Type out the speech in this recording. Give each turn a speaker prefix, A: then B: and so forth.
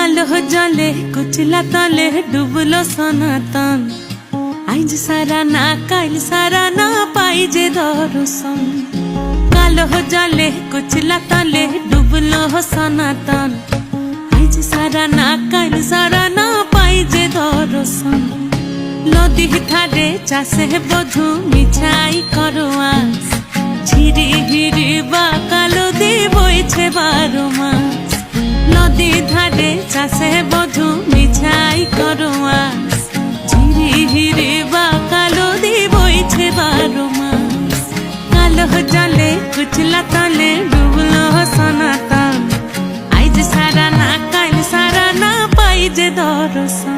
A: কালো জলে কুচলা তলে ডুবলো সনাতন। আইজ সারা না কাইল সারা না পাই যে দর্শন। কালো জলে কুচলা তলে ডুবলো সনাতন। আইজ সারা না কাইল সারা না পাই যে দর্শন। নদী ধারে চাষে বধু মিছাই করো আস। ঝিরি হিরি বা কালো দি বইছে 12 মাস। নদী ধারে চাষে বধু মিছাই করো আস। ঝিরি হিরি বা কালো দি বইছে 12 মাস। কালো জলে কুচলা তলে ডুবলো সনাতন। আইজ সারা না কাইল সারা না পাই যে দর্শন।